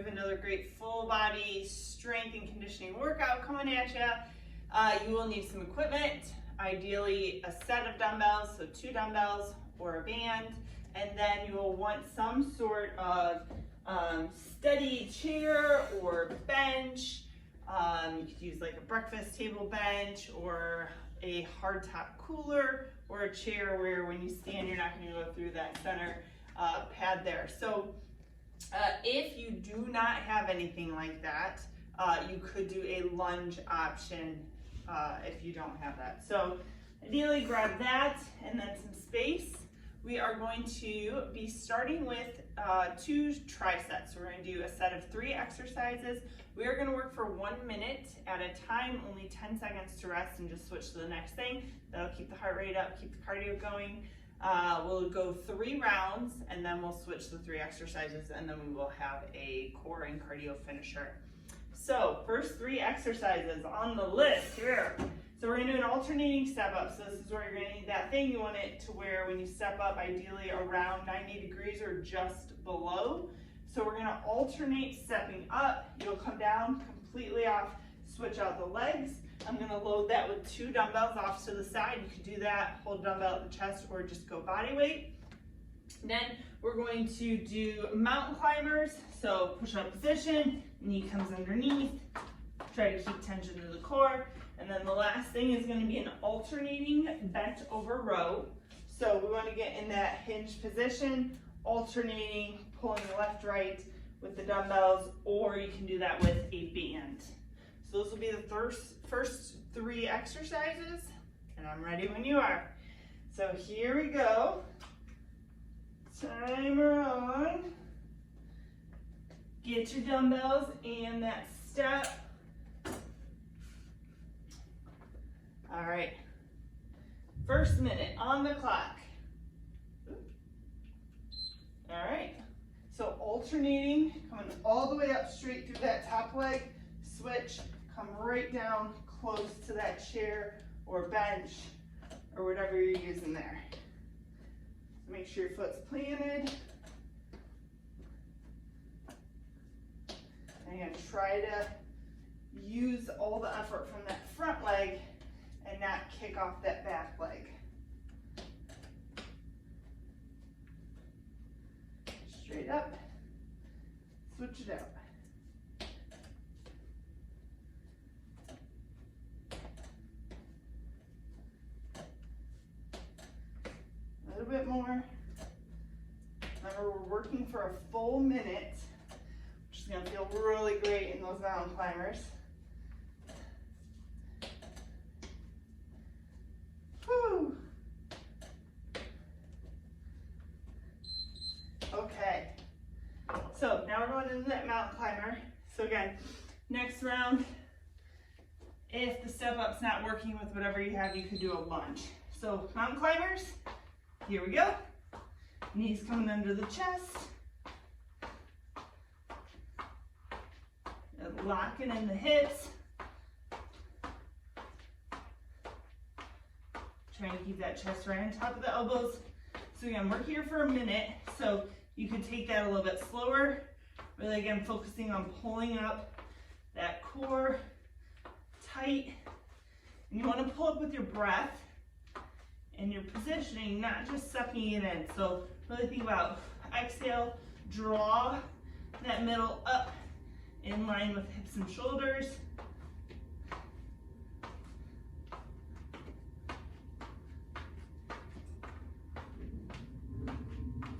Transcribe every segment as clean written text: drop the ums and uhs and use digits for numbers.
have another great full body strength and conditioning workout coming at you. You will need some equipment, ideally a set of dumbbells, so 2 dumbbells or a band, and then you will want some sort of steady chair or bench. You could use like a breakfast table bench or a hardtop cooler or a chair where when you stand you're not going to go through that center pad there. So if you do not have anything like that, you could do a lunge option if you don't have that. So ideally grab that and then some space. We are going to be starting with 2 trisets. We're going to do a set of 3 exercises. We are going to work for 1 minute at a time, only 10 seconds to rest, and just switch to the next thing. That'll keep the heart rate up, keep the cardio going. We'll go 3 rounds, and then we'll switch the 3 exercises, and then we will have a core and cardio finisher. So first 3 exercises on the list here. So we're going to do an alternating step up. So this is where you're going to need that thing. You want it to where when you step up, ideally around 90 degrees or just below. So we're going to alternate stepping up. You'll come down completely off, switch out the legs. I'm going to load that with 2 dumbbells off to the side. You can do that, hold dumbbell at the chest, or just go body weight. Then we're going to do mountain climbers. So push up position, knee comes underneath, try to keep tension to the core. And then the last thing is going to be an alternating bent over row. So we want to get in that hinge position, alternating, pulling left, right with the dumbbells, or you can do that with a band. So those will be the first 3 exercises, and I'm ready when you are. So here we go. Timer on. Get your dumbbells and that step. All right, first minute on the clock. All right, so alternating, coming all the way up straight through that top leg, switch, come right down close to that chair or bench or whatever you're using there. So make sure your foot's planted. And again, try to use all the effort from that front leg and not kick off that back leg. Straight up, switch it out. A little bit more. Remember, we're working for a full minute, which is going to feel really great in those mountain climbers. Whew. Okay, so now we're going into that mountain climber. So again, next round, if the step up's not working with whatever you have, you could do a lunge. So mountain climbers, here we go. Knees coming under the chest. Locking in the hips. Trying to keep that chest right on top of the elbows. So again, we're here for a minute, so you can take that a little bit slower. Really again, focusing on pulling up that core tight. And you want to pull up with your breath and your positioning, not just sucking it in. So really think about exhale, draw that middle up in line with hips and shoulders.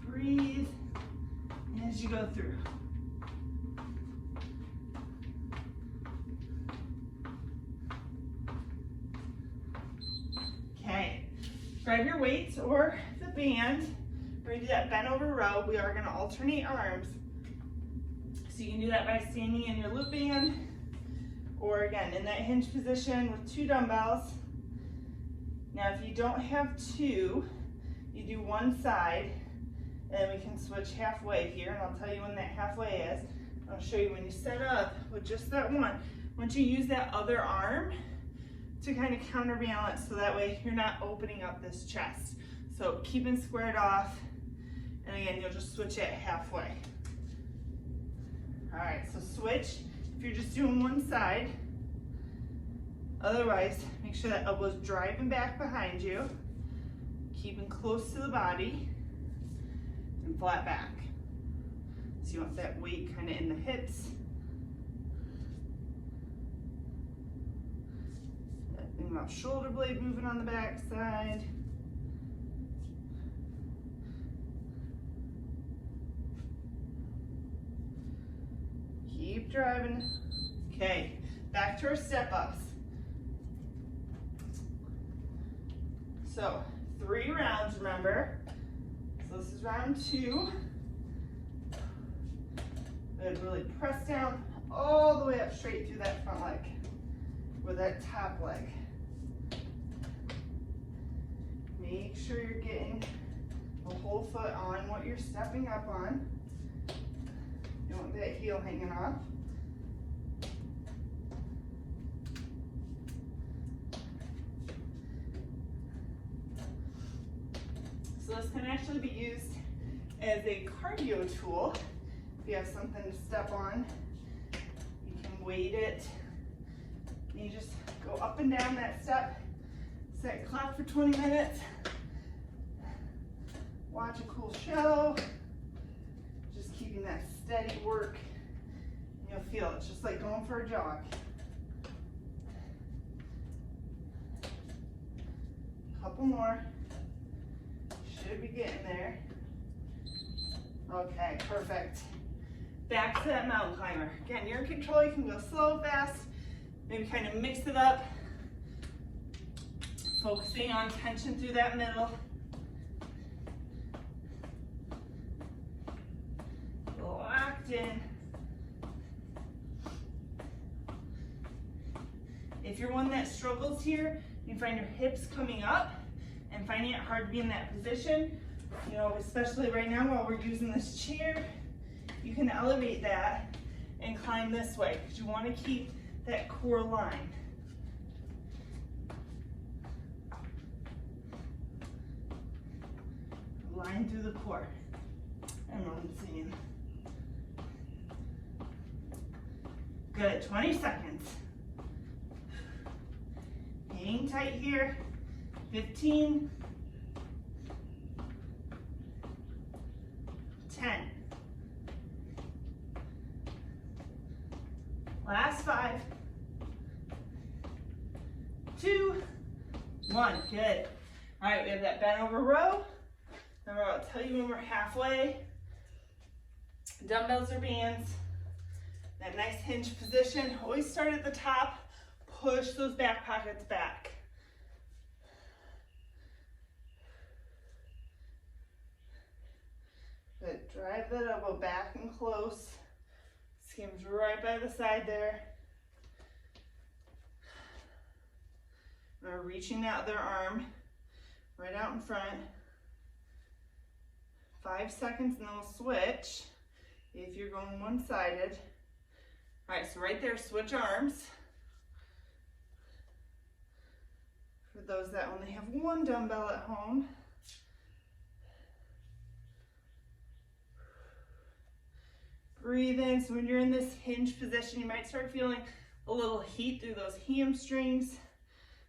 Breathe as you go through. Okay, grab your weights or the band. We're going to do that bent over row. We are going to alternate arms. So you can do that by standing in your loop band, or again, in that hinge position with 2 dumbbells. Now, if you don't have 2, you do one side, and we can switch halfway here, and I'll tell you when that halfway is. I'll show you when you set up with just that one. Once you use that other arm to kind of counterbalance, so that way you're not opening up this chest. So keeping squared off, and again, you'll just switch it halfway. All right, so switch if you're just doing one side. Otherwise, make sure that elbow's driving back behind you, keeping close to the body, and flat back. So you want that weight kind of in the hips. Think about shoulder blade moving on the back side. Keep driving. Okay, back to our step ups. So 3 rounds, remember. So this is round 2. Good, really press down all the way up straight through that front leg or that top leg. Make sure you're getting the whole foot on what you're stepping up on. You don't want that heel hanging off. So this can actually be used as a cardio tool. If you have something to step on, you can weight it. And you just go up and down that step, set clock for 20 minutes, watch a cool show, just keeping that steady work. You'll feel it's just like going for a jog. Couple more. Should be getting there. Okay, perfect. Back to that mountain climber. Again, you're in control. You can go slow, fast, maybe kind of mix it up. Focusing on tension through that middle. Locked in. If you're one that struggles here, you find your hips coming up and finding it hard to be in that position, you know, especially right now while we're using this chair, you can elevate that and climb this way because you want to keep that core line. Line through the core. I don't know what I'm saying. Good, 20 seconds. Hang tight here. 15. 10. Last 5. 2. 1. Good. All right, we have that bent over row. Remember, I'll tell you when we're halfway. Dumbbells or bands. That nice hinge position. Always start at the top. Push those back pockets back. Good. Drive that elbow back and close. Seams right by the side there. Remember, reaching that other arm right out in front. 5 seconds and then we'll switch if you're going one-sided. All right, so right there, switch arms. For those that only have one dumbbell at home. Breathe in. So when you're in this hinge position, you might start feeling a little heat through those hamstrings.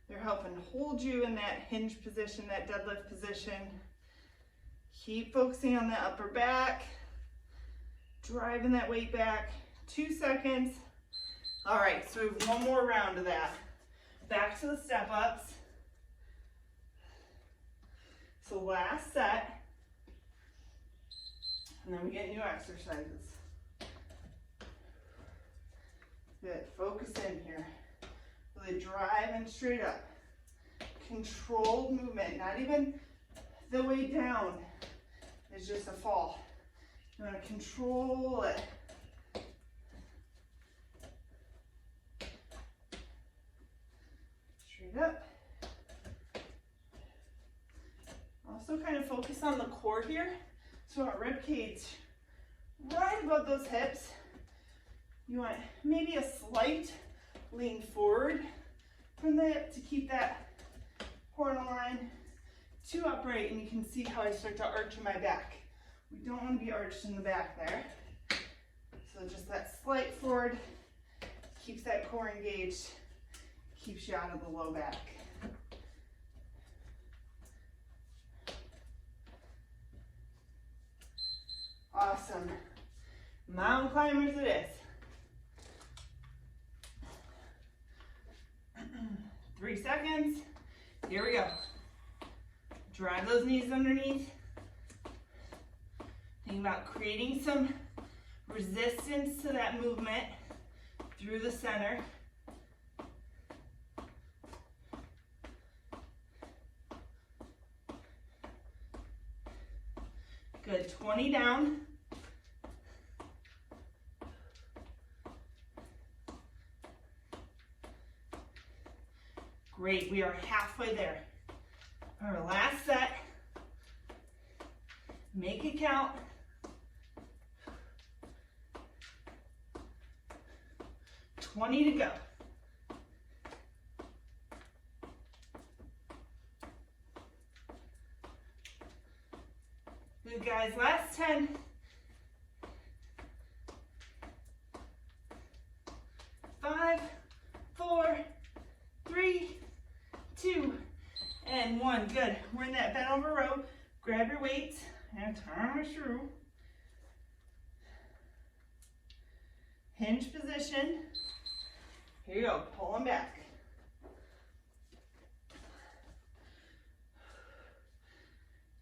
They're helping hold you in that hinge position, that deadlift position. Keep focusing on the upper back, driving that weight back. 2 seconds. All right, so we have one more round of that. Back to the step ups. So last set, and then we get new exercises. Good, focus in here. Really driving straight up. Controlled movement, not even the way down. It's just a fall. You want to control it. Straight up. Also kind of focus on the core here. So our rib cage right above those hips. You want maybe a slight lean forward from the hip to keep that horizontal line too upright, and you can see how I start to arch in my back. We don't want to be arched in the back there. So So just that slight forward keeps that core engaged, keeps you out of the low back. Awesome. Mountain climbers it is. 3 seconds. Here we go. Drive those knees underneath. Think about creating some resistance to that movement through the center. Good, 20 down. Great, we are halfway there. Our last set. Make it count. $20 to go. Good guys, last 10. 5, 4, 3, 2, and 1. Good. We're in that bent over row. Grab your weights and turn through. Hinge position. Here you go. Pull them back.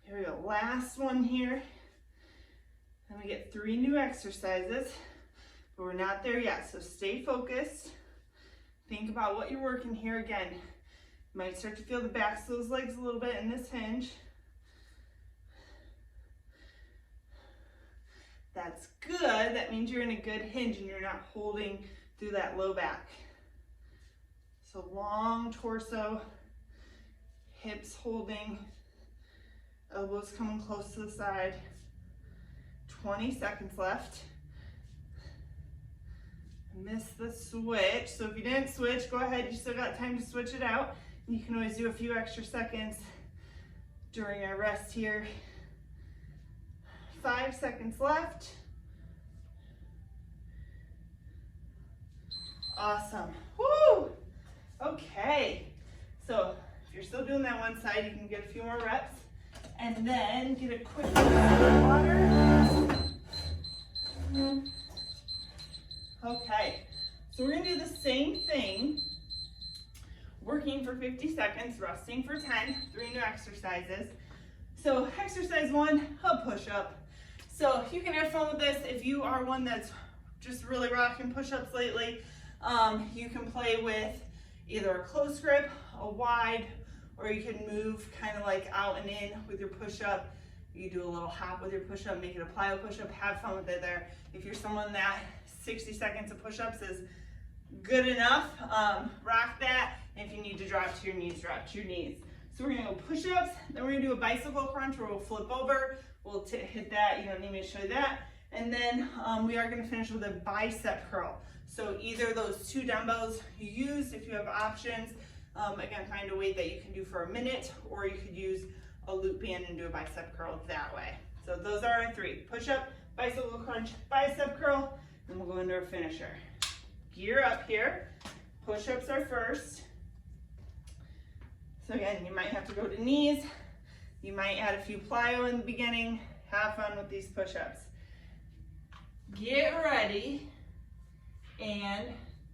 Here we go. Last one here. Then we get 3 new exercises, but we're not there yet. So stay focused. Think about what you're working here again. You might start to feel the backs of those legs a little bit in this hinge. That's good. That means you're in a good hinge and you're not holding through that low back. So long torso, hips holding, elbows coming close to the side. 20 seconds left. Miss the switch. So if you didn't switch, go ahead. You still got time to switch it out. You can always do a few extra seconds during our rest here. 5 seconds left. Awesome. Woo! Okay. So if you're still doing that one side, you can get a few more reps. And then get a quick sip of water. Okay. So we're going to do the same thing. Working for 50 seconds, resting for 10. 3 new exercises. So exercise 1, a push-up. So you can have fun with this if you are one that's just really rocking push-ups lately. You can play with either a close grip, a wide, or you can move kind of like out and in with your push-up. You can do a little hop with your push-up, make it a plyo push-up, have fun with it there. If you're someone that 60 seconds of push-ups is good enough, rock that. And if you need to drop to your knees, drop to your knees. So we're gonna go push-ups, then we're gonna do a bicycle crunch where we'll flip over. We'll hit that, you don't need me to show you that. And then we are gonna finish with a bicep curl. So either those 2 dumbbells you use, if you have options, again, find a weight that you can do for a minute, or you could use a loop band and do a bicep curl that way. So those are our 3, push-up, bicycle crunch, bicep curl, and we'll go into our finisher. Gear up here, push-ups are first. So again, you might have to go to knees. You might add a few plyo in the beginning. Have fun with these push-ups. Get ready and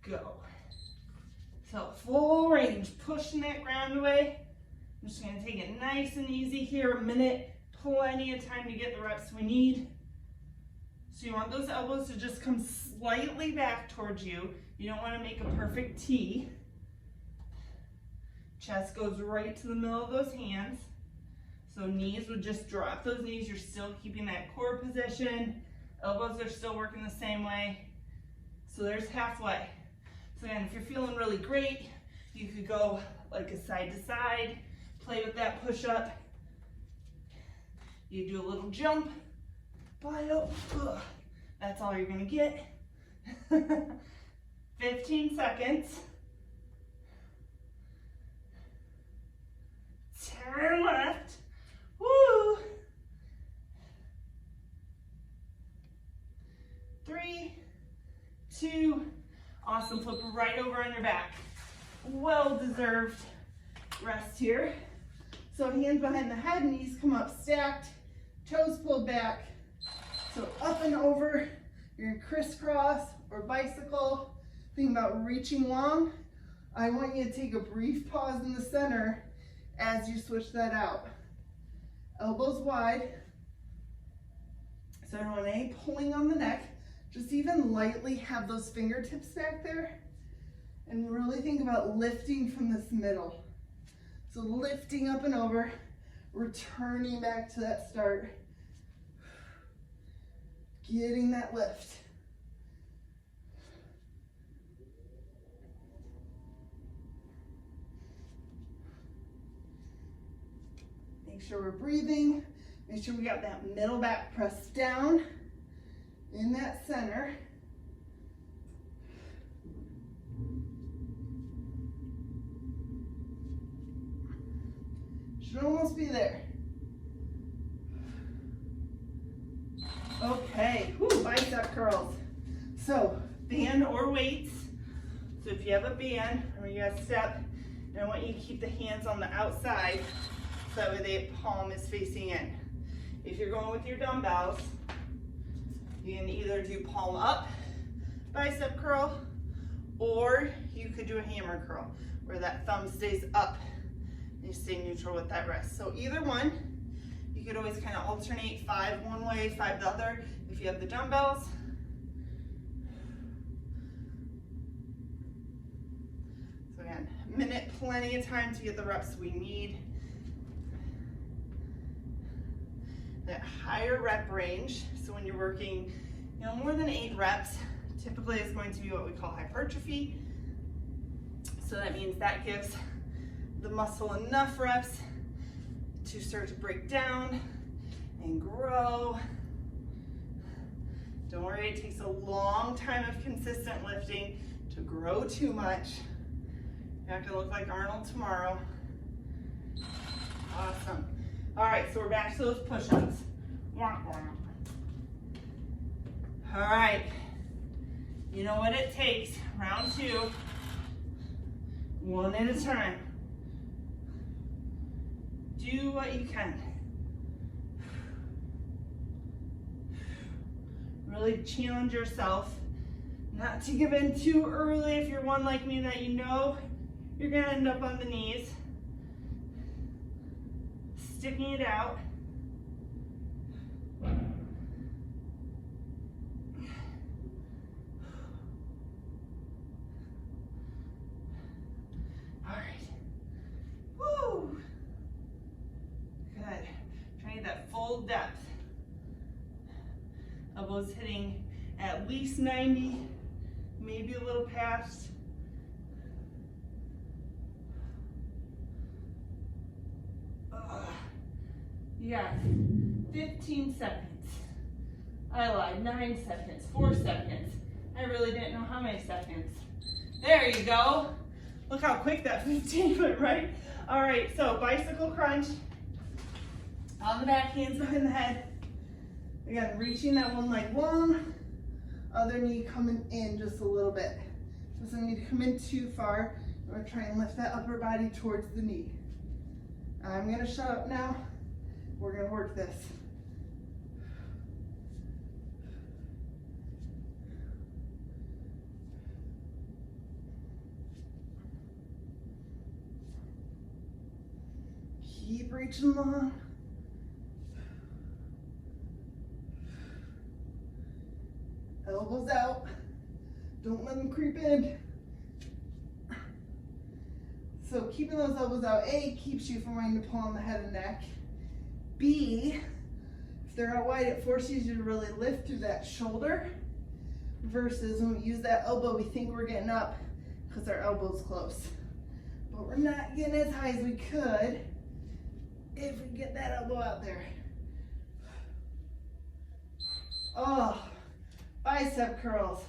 go. So full range, pushing that ground away. I'm just gonna take it nice and easy here, a minute, plenty of time to get the reps we need. So you want those elbows to just come slightly back towards you. You don't wanna make a perfect T. Chest goes right to the middle of those hands. So knees would just drop those knees. You're still keeping that core position. Elbows are still working the same way. So there's halfway. So again, if you're feeling really great, you could go like a side to side, play with that push up. You do a little jump, plyo. That's all you're gonna get. 15 seconds. 10 left. Woo! 3, 2. Awesome, flip right over on your back. Well-deserved rest here. So hands behind the head, knees come up stacked, toes pulled back. So up and over, you're in crisscross or bicycle. Think about reaching long. I want you to take a brief pause in the center as you switch that out. Elbows wide. So I don't want any pulling on the neck. Just even lightly have those fingertips back there. And really think about lifting from this middle. So lifting up and over, returning back to that start. Getting that lift. Make sure we're breathing. Make sure we got that middle back pressed down in that center. Should almost be there. Okay, whoo, bicep curls. So band or weights. So if you have a band, or you got a step, and I want you to keep the hands on the outside so that way the palm is facing in. If you're going with your dumbbells, you can either do palm up bicep curl, or you could do a hammer curl where that thumb stays up and you stay neutral with that wrist. So either one, you could always kind of alternate 5 one way, 5 the other if you have the dumbbells. So again, a minute, plenty of time to get the reps we need. That higher rep range, so when you're working, you know, more than 8 reps, typically is going to be what we call hypertrophy. So that means that gives the muscle enough reps to start to break down and grow. Don't worry, it takes a long time of consistent lifting to grow too much. You're not gonna look like Arnold tomorrow. Awesome. All right, so we're back to those push-ups. All right, you know what it takes. Round 2, one at a time. Do what you can. Really challenge yourself not to give in too early if you're one like me that you know you're gonna end up on the knees. Sticking it out. All right. Woo! Good. Try that full depth. Elbows hitting at least 90, maybe a little past. You got 15 seconds. I lied, 9 seconds, 4 seconds. I really didn't know how many seconds. There you go. Look how quick that 15 went, right? All right, so bicycle crunch. On the back, hands behind the head. Again, reaching that one leg long, other knee coming in just a little bit. Doesn't need to come in too far. We're gonna try and lift that upper body towards the knee. I'm gonna shut up now. We're gonna work this. Keep reaching long. Elbows out. Don't let them creep in. So keeping those elbows out, A, keeps you from wanting to pull on the head and neck. B, if they're out wide, it forces you to really lift through that shoulder, versus when we use that elbow, we think we're getting up because our elbow's close. But we're not getting as high as we could if we get that elbow out there. Oh, bicep curls.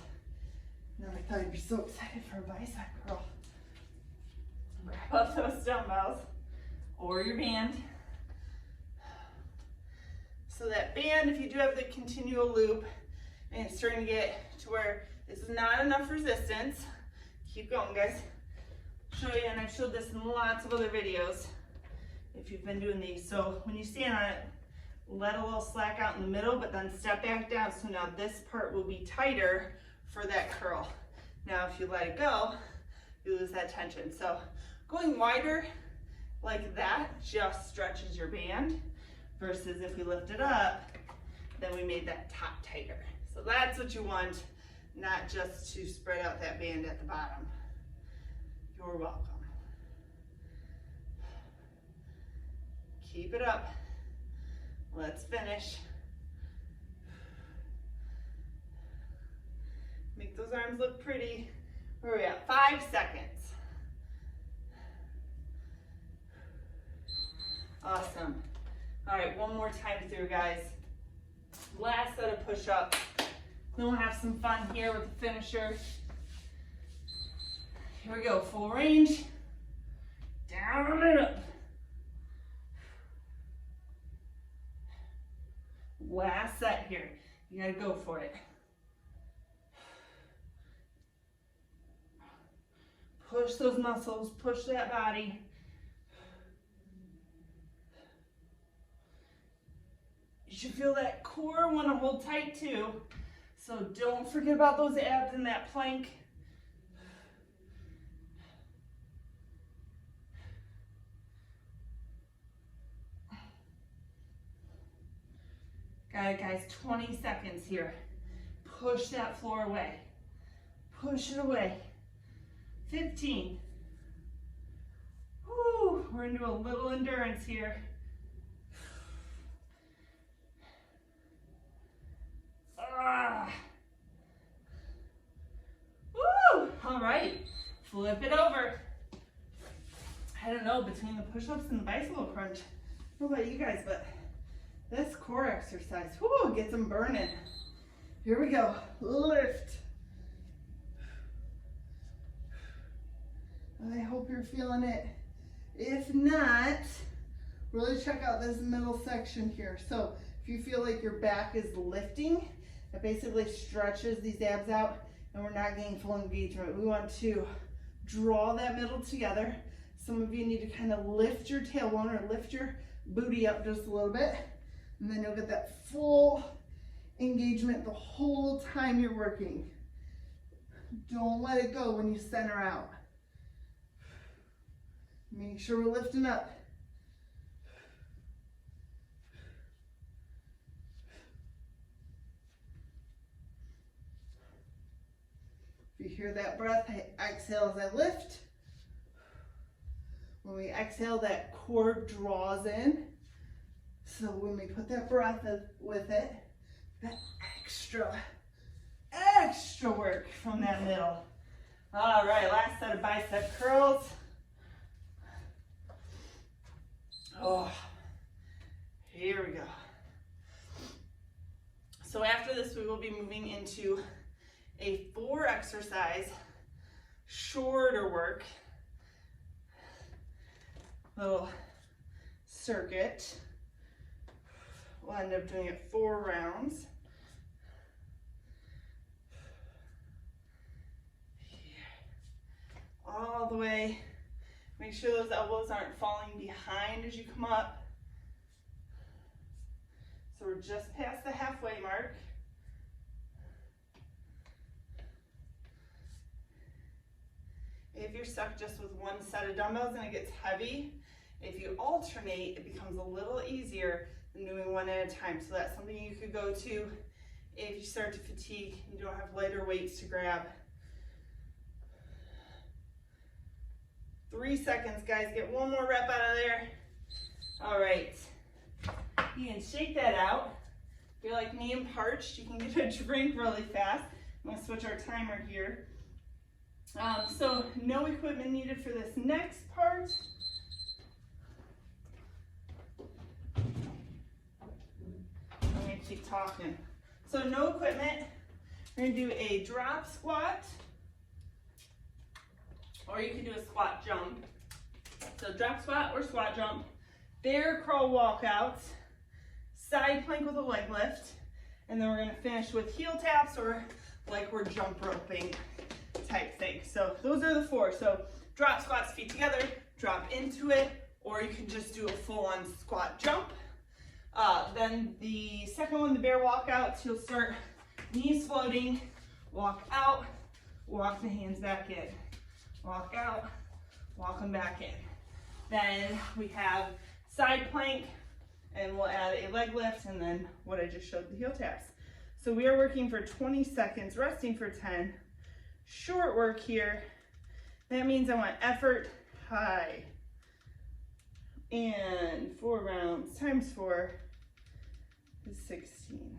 Now I thought you'd be so excited for a bicep curl. Grab up those dumbbells or your band. So that band, if you do have the continual loop and it's starting to get to where This is not enough resistance. Keep going, guys. Show you, and I've showed this in lots of other videos if you've been doing these. So when you stand on it, let a little slack out in the middle, but then step back down. So now this part will be tighter for that curl. Now if you let it go, you lose that tension. So going wider like that just stretches your band, versus if we lift it up, then we made that top tighter. So that's what you want, not just to spread out that band at the bottom. You're welcome. Keep it up. Let's finish. Make those arms look pretty. Where are we at? 5 seconds. Awesome. All right, one more time through, guys. Last set of push-ups. Then we'll have some fun here with the finisher. Here we go, full range. Down and up. Last set here. You gotta go for it. Push those muscles, push that body. You should feel that core want to hold tight too. So don't forget about those abs in that plank. Got it, guys, 20 seconds here. Push that floor away. Push it away. 15. Woo, we're into a little endurance here. Woo, all right, flip it over. I don't know, between the push-ups and the bicycle crunch, I don't know about you guys, but this core exercise, whoo, gets them burning. Here we go, lift. I hope you're feeling it. If not, really check out this middle section here. So if you feel like your back is lifting, it basically stretches these abs out and we're not getting full engagement. We want to draw that middle together. Some of you need to kind of lift your tailbone or lift your booty up just a little bit, and then you'll get that full engagement the whole time you're working. Don't let it go when you center out. Make sure we're lifting up. If you hear that breath, I exhale as I lift. When we exhale, that core draws in. So when we put that breath with it, that extra work from that middle. All right, last set of bicep curls. Oh, here we go. So after this, we will be moving into a 4 exercise, shorter work, little circuit. We'll end up doing it 4 rounds. All the way. Make sure those elbows aren't falling behind as you come up. So we're just past the halfway mark. If you're stuck just with one set of dumbbells and it gets heavy, if you alternate, it becomes a little easier than doing one at a time. So that's something you could go to if you start to fatigue, you don't have lighter weights to grab. 3 seconds, guys. Get one more rep out of there. All right. You can shake that out. If you're like me and parched, you can get a drink really fast. I'm going to switch our timer here. So no equipment needed for this next part. I'm going to keep talking. So no equipment. We're going to do a drop squat, or you can do a squat jump. So drop squat or squat jump, bear crawl walkouts, side plank with a leg lift, and then we're going to finish with heel taps or like we're jump roping type thing. So those are the 4. So drop squats, feet together, drop into it, or you can just do a full-on squat jump. Then the second one, the bear walkouts, you'll start knees floating, walk out, walk the hands back in, walk out, walk them back in. Then we have side plank, and we'll add a leg lift, and then what I just showed, the heel taps. So we are working for 20 seconds, resting for 10. Short work here. That means I want effort high. And 4 rounds times 4 is 16.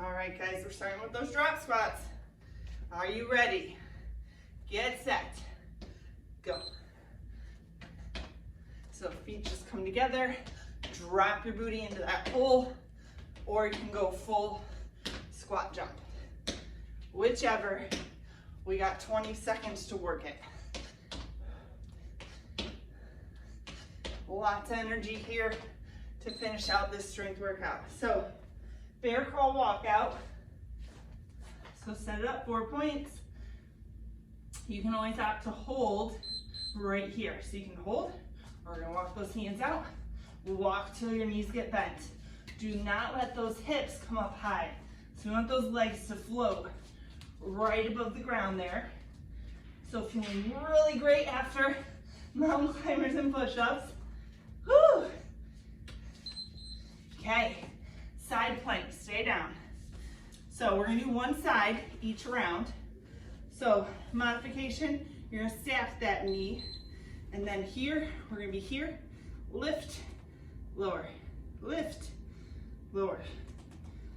All right, guys, we're starting with those drop squats. Are you ready? Get set. Go. So feet just come together, drop your booty into that hole, or you can go full squat jump. Whichever, we got 20 seconds to work it. Lots of energy here to finish out this strength workout. So bear crawl walkout. So set it up 4 points. You can always opt to hold right here. So you can hold, or we're gonna walk those hands out. Walk till your knees get bent. Do not let those hips come up high. So we want those legs to float right above the ground there. So feeling really great after mountain climbers and push-ups. Whew. Okay, side plank, stay down. So we're gonna do one side each round. So modification, you're gonna stack that knee, and then here, we're gonna be here, lift, lower, lift, lower.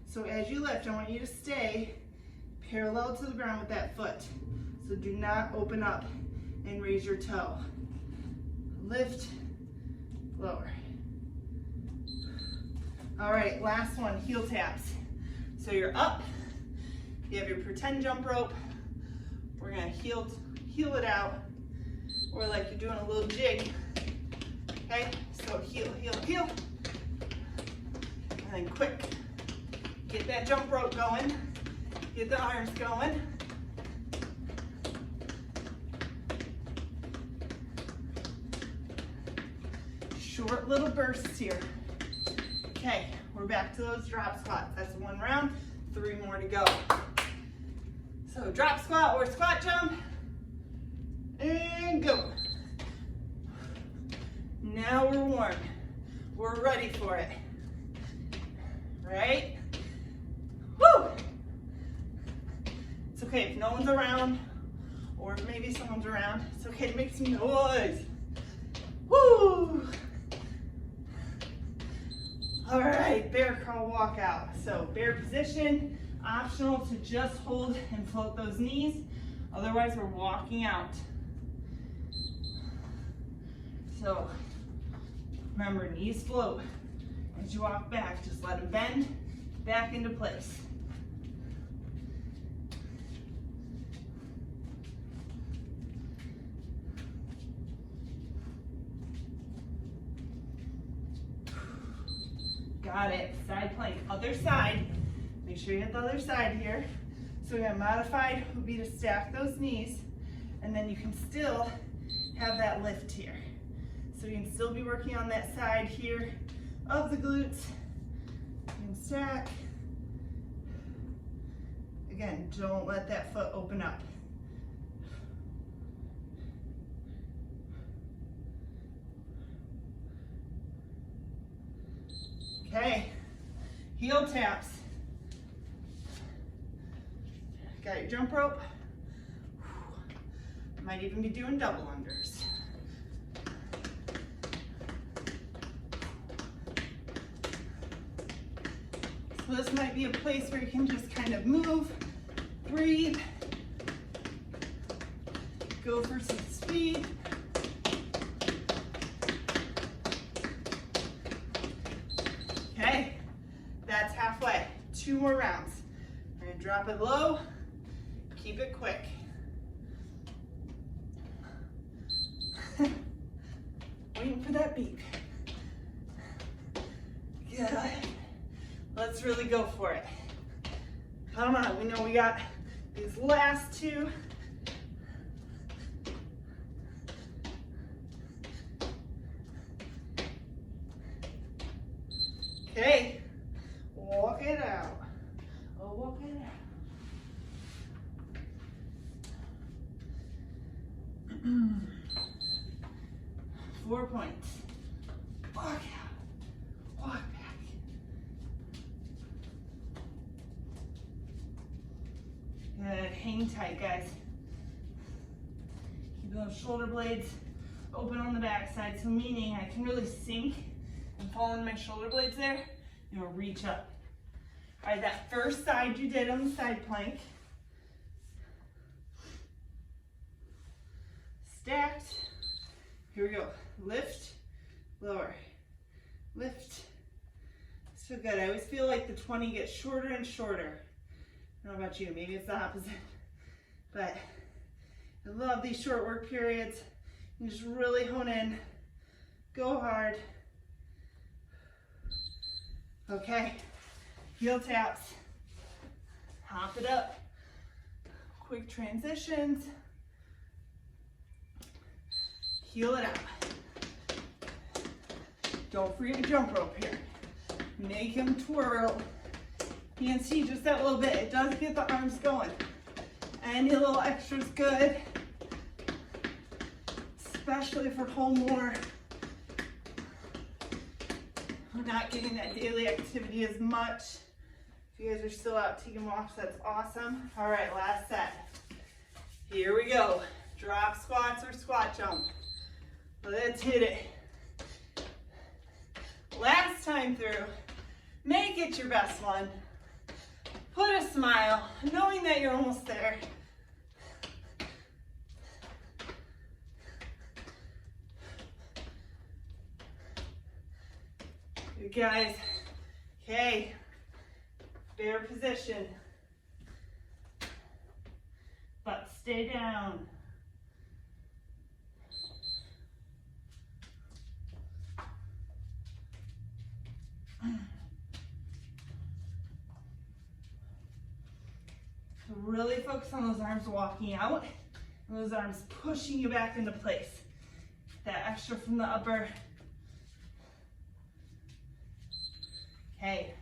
So as you lift, I want you to stay parallel to the ground with that foot. So do not open up and raise your toe. Lift, lower. All right, last one, heel taps. So you're up, you have your pretend jump rope. We're gonna heel it out, or like you're doing a little jig. Okay, so heel, heel, heel. And then quick, get that jump rope going, get the arms going. Short little bursts here. Okay, we're back to those drop squats. That's 1 round, 3 more to go. So drop squat or squat jump, and go. Now we're warm. We're ready for it. Right? Woo! It's okay if no one's around, or maybe someone's around. It's okay to make some noise. Woo! All right, bear crawl walkout. So bear position, optional to just hold and float those knees. Otherwise, we're walking out. So remember, knees float. As you walk back, just let them bend back into place. Got it. Side plank. Other side. Make sure you hit the other side here. So we have modified would be to stack those knees, and then you can still have that lift here. So you can still be working on that side here of the glutes. You can stack. Again, don't let that foot open up. Okay, heel taps. Got your jump rope. Might even be doing double unders. So this might be a place where you can just kind of move, breathe, go for some speed. Okay, that's halfway. 2 more rounds. We're gonna drop it low, keep it quick. Waiting for that beep. Good. Let's really go for it. Come on, we know we got these last two. Okay, walk it out. Oh, walk it out. 4 points. Walk out, walk back. Good, hang tight, guys. Keep those shoulder blades open on the backside, so meaning I can really sink and fall in my shoulder blades there, and we'll reach up. All right, that first side you did on the side plank. Stacked. Here we go. Lift, lower, lift. So good. I always feel like the 20 gets shorter and shorter. I don't know about you, maybe it's the opposite. But I love these short work periods. You just really hone in, go hard. Okay, heel taps, hop it up, quick transitions, heel it out. Don't forget to jump rope here. Make him twirl. You can see just that little bit, it does get the arms going. Any little extra is good, especially for home more. We're not getting that daily activity as much. If you guys are still out taking walks, that's awesome. All right, last set. Here we go. Drop squats or squat jump. Let's hit it. Last time through, make it your best one. Put a smile, knowing that you're almost there. Good guys. Okay, bear position. But stay down. So really focus on those arms walking out and those arms pushing you back into place. That extra from the upper. Okay,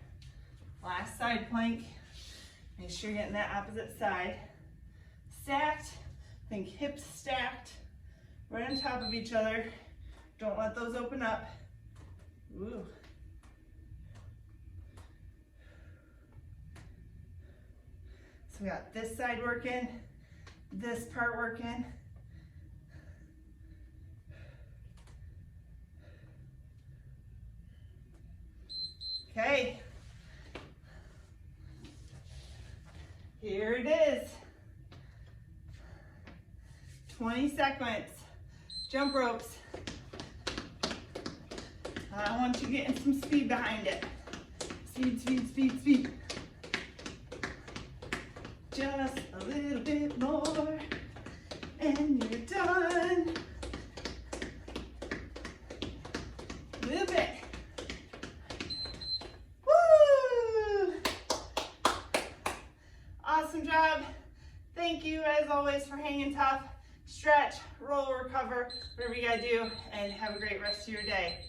last side plank. Make sure you're getting that opposite side. Stacked, think hips stacked, right on top of each other. Don't let those open up. Ooh. So we got this side working, this part working. Okay, here it is. 20 seconds, jump ropes. I want you getting some speed behind it. Speed, speed, speed, speed. Just a little bit more, and you're done. A little bit. Woo! Awesome job. Thank you, as always, for hanging tough. Stretch, roll, recover, whatever you gotta do, and have a great rest of your day.